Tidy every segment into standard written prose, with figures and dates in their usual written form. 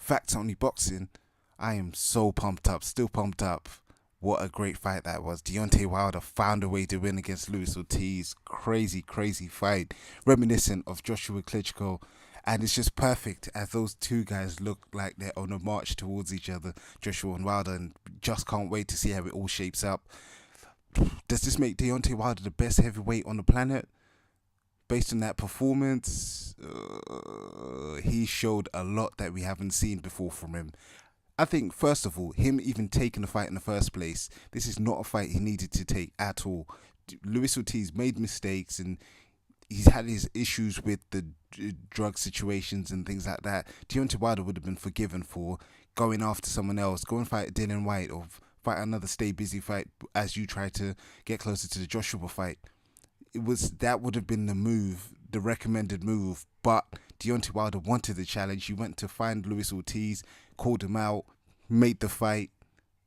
Facts Only Boxing. I am so pumped up, still pumped up. What a great fight that was. Deontay Wilder found a way to win against Luis Ortiz. Crazy, crazy fight. Reminiscent of Joshua Klitschko. And it's just perfect as those two guys look like they're on a march towards each other, Joshua and Wilder, and just can't wait to see how it all shapes up. Does this make Deontay Wilder the best heavyweight on the planet? Based on that performance, he showed a lot that we haven't seen before from him. I think, first of all, him even taking the fight in the first place, this is not a fight he needed to take at all. Luis Ortiz made mistakes and he's had his issues with the drug situations and things like that. Deontay Wilder would have been forgiven for going after someone else, go and fight Dylan White or fight another stay busy fight as you try to get closer to the Joshua fight. That would have been the move, the recommended move, but Deontay Wilder wanted the challenge. He went to find Luis Ortiz, called him out, made the fight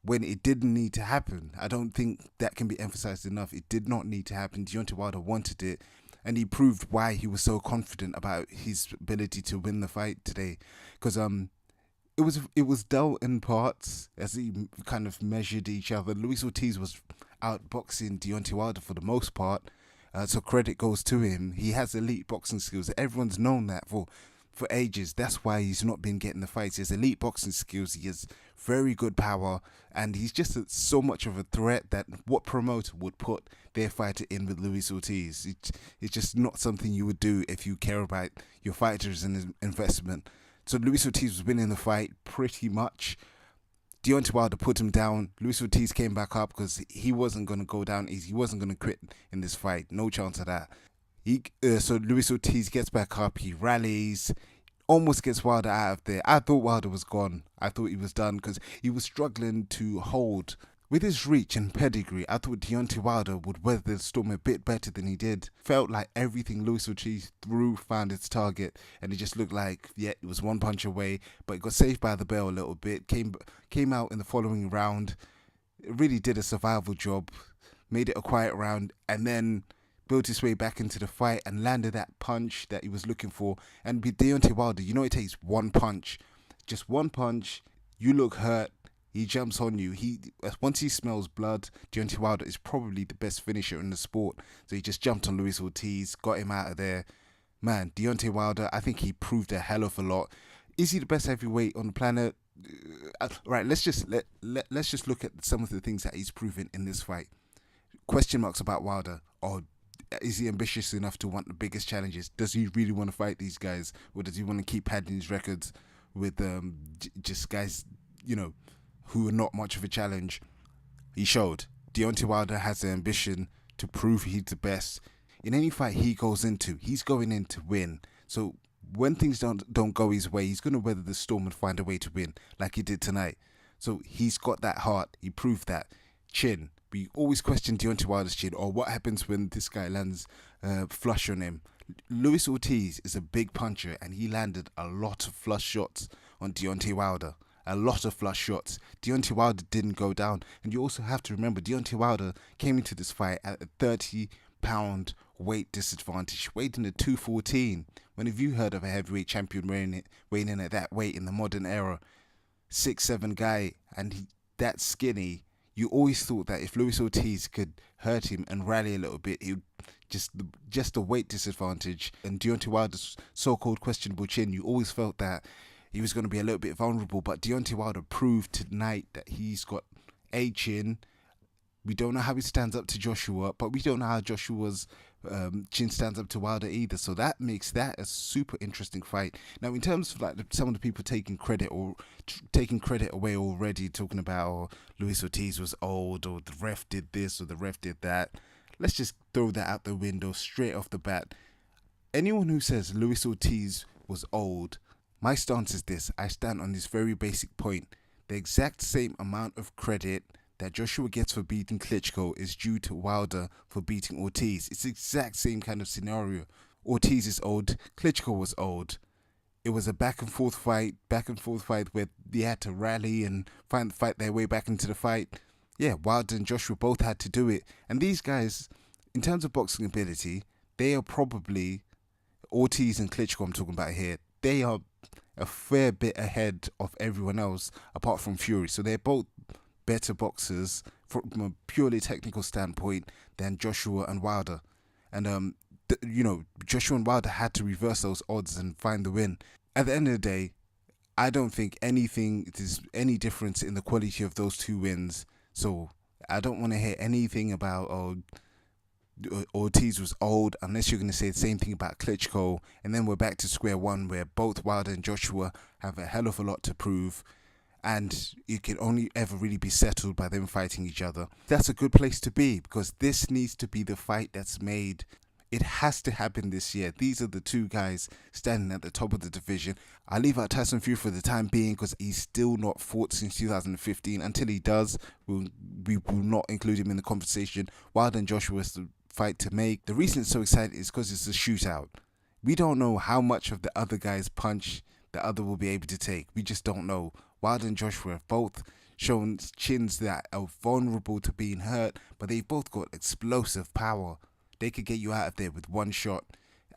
when it didn't need to happen. I don't think that can be emphasized enough. It did not need to happen. Deontay Wilder wanted it, and he proved why he was so confident about his ability to win the fight today. Because it was dull in parts as he kind of measured each other. Luis Ortiz was outboxing Deontay Wilder for the most part. So credit goes to him. He has elite boxing skills. Everyone's known that for ages. That's why he's not been getting the fights. He has elite boxing skills. He has very good power. And he's just so much of a threat that what promoter would put their fighter in with Luis Ortiz? It's just not something you would do if you care about your fighter as an investment. So Luis Ortiz was winning the fight pretty much. Deontay Wilder put him down. Luis Ortiz came back up because he wasn't going to go down easy. He wasn't going to quit in this fight. No chance of that. So Luis Ortiz gets back up. He rallies. Almost gets Wilder out of there. I thought Wilder was gone. I thought he was done because he was struggling to hold. With his reach and pedigree, I thought Deontay Wilder would weather the storm a bit better than he did. Felt like everything Luis Ortiz threw found its target, and it just looked like, yeah, it was one punch away, but it got saved by the bell a little bit. Came out in the following round. It really did a survival job, made it a quiet round, and then built his way back into the fight and landed that punch that he was looking for. And with Deontay Wilder, you know it takes one punch. Just one punch, you look hurt. He jumps on you. Once he smells blood, Deontay Wilder is probably the best finisher in the sport. So he just jumped on Luis Ortiz, got him out of there. Man, Deontay Wilder, I think he proved a hell of a lot. Is he the best heavyweight on the planet? Right, let's just look at some of the things that he's proven in this fight. Question marks about Wilder. Or is he ambitious enough to want the biggest challenges? Does he really want to fight these guys, or does he want to keep padding his records with just guys, who are not much of a challenge? He showed. Deontay Wilder has the ambition to prove he's the best. In any fight he goes into, he's going in to win. So when things don't go his way, he's going to weather the storm and find a way to win, like he did tonight. So he's got that heart. He proved that. Chin. We always question Deontay Wilder's chin, or what happens when this guy lands flush on him. Luis Ortiz is a big puncher, and he landed a lot of flush shots on Deontay Wilder. A lot of flush shots. Deontay Wilder didn't go down. And you also have to remember, Deontay Wilder came into this fight at a 30-pound weight disadvantage, weighed in at 214. When have you heard of a heavyweight champion weighing in at that weight in the modern era? 6'7" guy, and that skinny. You always thought that if Luis Ortiz could hurt him and rally a little bit, he would just the weight disadvantage and Deontay Wilder's so-called questionable chin, you always felt that he was going to be a little bit vulnerable. But Deontay Wilder proved tonight that he's got a chin. We don't know how he stands up to Joshua, but we don't know how Joshua's chin stands up to Wilder either. So that makes that a super interesting fight. Now, in terms of some of the people taking credit away already, talking about Luis Ortiz was old, or the ref did this, or the ref did that, let's just throw that out the window straight off the bat. Anyone who says Luis Ortiz was old, my stance is this. I stand on this very basic point. The exact same amount of credit that Joshua gets for beating Klitschko is due to Wilder for beating Ortiz. It's the exact same kind of scenario. Ortiz is old. Klitschko was old. It was a back and forth fight where they had to rally and fight their way back into the fight. Yeah, Wilder and Joshua both had to do it. And these guys, in terms of boxing ability, they are probably, Ortiz and Klitschko I'm talking about here, they are a fair bit ahead of everyone else apart from Fury. So they're both better boxers from a purely technical standpoint than Joshua and Wilder. And Joshua and Wilder had to reverse those odds and find the win. At the end of the day, I don't think there's any difference in the quality of those two wins. So I don't want to hear anything about Ortiz was old, unless you're going to say the same thing about Klitschko, and then we're back to square one where both Wilder and Joshua have a hell of a lot to prove, and it can only ever really be settled by them fighting each other. That's a good place to be, because this needs to be the fight that's made. It has to happen this year. These are the two guys standing at the top of the division. I leave out Tyson Fury for the time being because he's still not fought since 2015. Until he does, we will not include him in the conversation. Wilder and Joshua is the fight to make. The reason it's so exciting is because it's a shootout. We don't know how much of the other guy's punch the other will be able to take. We just don't know. Wilder and Joshua have both shown chins that are vulnerable to being hurt, but they've both got explosive power. They could get you out of there with one shot.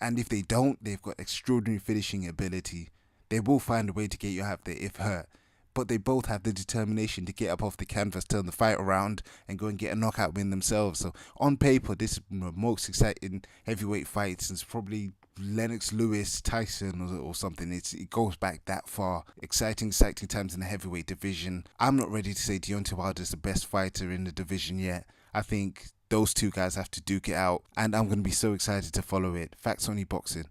And if they don't, they've got extraordinary finishing ability. They will find a way to get you out of there if hurt. But they both have the determination to get up off the canvas, turn the fight around, and go and get a knockout win themselves. So on paper, this is the most exciting heavyweight fight since probably Lennox Lewis, Tyson or something. It goes back that far. Exciting times in the heavyweight division. I'm not ready to say Deontay Wilder is the best fighter in the division yet. I think those two guys have to duke it out, and I'm going to be so excited to follow it. Facts Only Boxing.